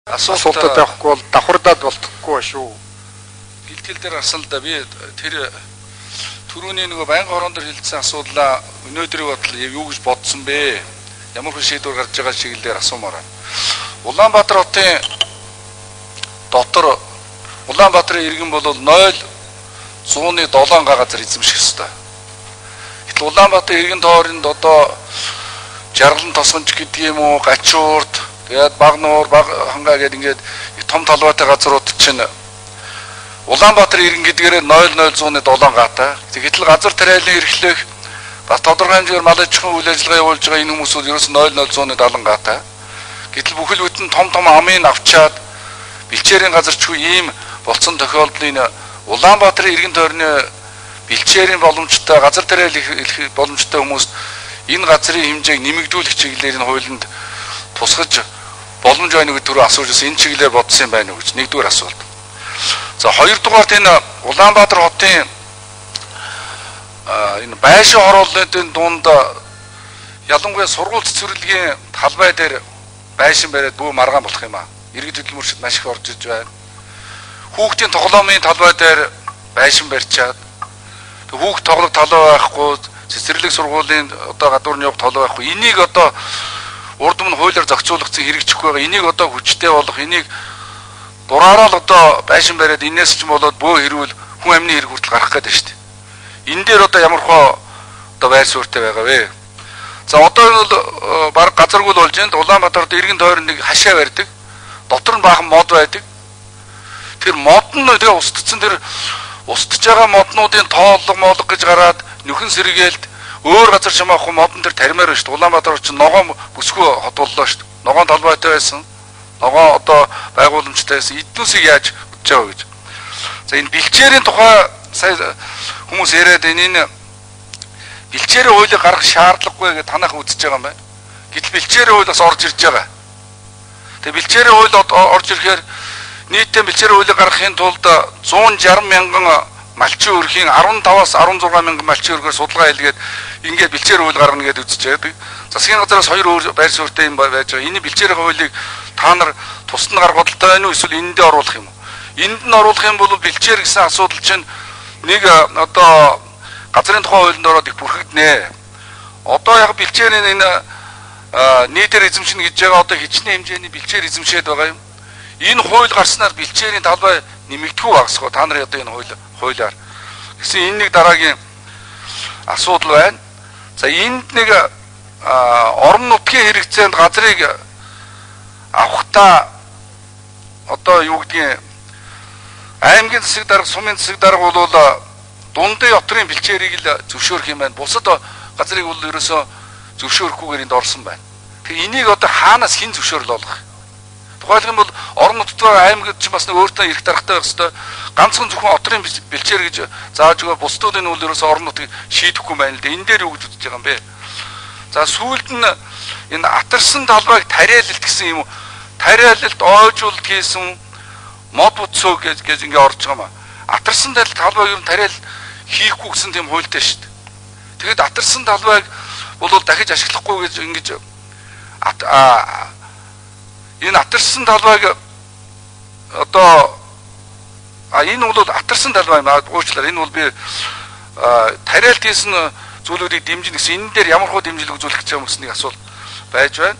Асуултад явахгүй бол давхардаад болтохгүй шүү. Бэлтгэл дээр асал да би тэр түрүүний нөгөө байнга хорон дээр хэлсэн асуудлаа өнөөдрийн бодол юу гэж бодсон бэ? Ямар хүн шийдвэр гарч байгаа чиглэлээр асуумаар байна. Улаанбаатар хотын дотор Улаанбаатарын иргэн бол 0.107 газар эзэмших ёстой. Гэтэл Улаанбаатар иргэн тооронд одоо Жаргалан тосгонч гэдэг юм уу, Гачуурд, тэгээд Багнуур, Баг хангаа гэдэг ингээд том талбайтай газрууд чинь Улаанбаатар иргэн гэдгээрээ 0.007 гаатай. Гэтэл газар тариалан эрхлэх бас тодорхой хэмжээгээр мал аж ахуйн үйл ажиллагаа явуулж байгаа энэ хүмүүсүүд ерөөс 0.070 гаатай. Гэтэл бүхэл бүтэн том амын авчаад бэлчээрийн газарчгүй ийм болсон тохиолдлын Улаанбаатарын иргэн тойрны бэлчээрийн боломжтой газар тариалах боломжтой хүмүүст энэ газрын хэмжээг нэмэгдүүлэх чиглэлээр энэ хуулинд тусгаж боломж байна гэдэг түрүү асууж байсан энэ чиглэлээр бодсон юм байна уу гэж нэгдүгээр асуулт. За хоёрдугаарт энэ Улаанбаатар хотын энэ байшин хорооллын дунд ялангуяа сургууль цэцэрлэгийн талбай дээр байшин бариад бүү маргаан болох юм аа. Иргэд хөдөлмөрчд маш их орж иж байна. Хүүхдийн тоглоомын талбай дээр байшин барьчаад хүүхд тоглох талбай байхгүй, цэцэрлэг сургуулийн одоо гадуурны явах талбай байхгүй. Энийг одоо урд өмнө хуулиар зохицуулагдсан хэрэгжихгүй байгаа. Энийг одоо хүчтэй болох, энийг дураараа л одоо байшин бариад энэс ч болоод бөө хэрүүл хүн амны хэрэг хүртэл гарах гэдэг шүү дээ. Энэ дээр одоо ямархоо одоо байр суурьтай байгаа вэ? За одоо бол баг газаргүй болж энд Улаанбаатарт иргэн тойронд нэг хашаа барьдаг. Дотор нь баахан мод байдаг. Тэр мод нь тэгээ устдсан тэр устж байгаа моднуудын тоолго гэж гараад нөхөн сэргээлт өөр газар чамаахгүй модон тэр таримаар байна шүү дээ. Улаанбаатар ч ногоон бүсгүй хотоллоо шүү дээ. Ногоон талбайтай байсан. Ногоон одоо байгууламжтай байсан. Эднүсийг яаж бодож байгаа гэж. За энэ бэлчээрийн тухай сая хүмүүс яриад энэ бэлчээрийн хуулийг гаргах шаардлагагүй гэж танайхан үзэж байгаа юм байна. Гэтэл бэлчээрийн хууль бас орж ирж байгаа. Тэгээ бэлчээрийн хууль орж ирэхээр нийтдээ бэлчээрийн хуулийг гаргахын тулд 160 мянган малчин өрхийн 15-аас 16 мянган малчин өргөөр судалгаа хийлгээд ингээд бэлчээрийн хууль гаргана гэдээ үзэж байгаа. Засгийн газраас хоёр өөр байр суурьтай юм байж байгаа. Энэ бэлчээрийн хуулийг та нар тусад нь гаргах бодолтой байна уу эсвэл энд дээр оруулах юм уу? Энд нь оруулах юм бол бэлчээр гэсэн асуудал чинь нэг одоо газрын тухай хуулинд ороод их бүрхэгднэ. Одоо яг бэлчээрийн энэ нийтээр эзэмшнэ гэж байгаа одоо хичнээн хэмжээний бэлчээр эзэмшээд байгаа юм. Энэ хууль гарснаар бэлчээрийн талбай нэмэгдэхгүй багасгүй. Та нарын одоо энэ хуулиар гэсэн энэ нэг дараагийн асуудал байна. За энд нэг орон нутгийн хэрэгцээнд газрыг авахтаа одоо юу гэдгийг аймгийн засаг дарга, сумын засаг дарга бол дундын отрын бэлчээрийг л зөвшөөрөх юм байна. Бусад газрыг бол ерөөсөө зөвшөөрөхгүйгээр энд орсон байна. Тэгэхээр энийг одоо хаанаас хэн зөвшөөрөл олгох? Тухайлбал бол орон нутгаар аймагт ч бас нэг өөртөө эрх даргатай байх хэвээр ганцхан зөвхөн отрын бэлчээр гэж зааж байгаа бусдын нь бол ерөөсөө орон нутгийг шийдэхгүй байна л дээ. Энэ дээр юу гэж үзэж байгаа юм бэ? За сүүлд нь энэ атарсан талбайг тариалалт гэсэн юм уу? Тариалалт ойжуулалт хийсэн мод бүтсөө гэж ингэ орж байгаа юм. Атарсан талбайг ер нь тариал хийхгүй гэсэн тийм хуультай шүү дээ. Тэгэд атарсан талбайг бол дахиж ашиглахгүй гэж ингэж энэ атарсан талбайг одоо энэ бол атарсан талбай юм аа уучлаарай. Энэ бол би тариалт хийсэн зүйлүүдийг дэмжинэ гэсэн энэ дээр ямар хөө дэмжлэг үзүүлэх гэж байгаа юм гэсэн нэг асуулт байж байна.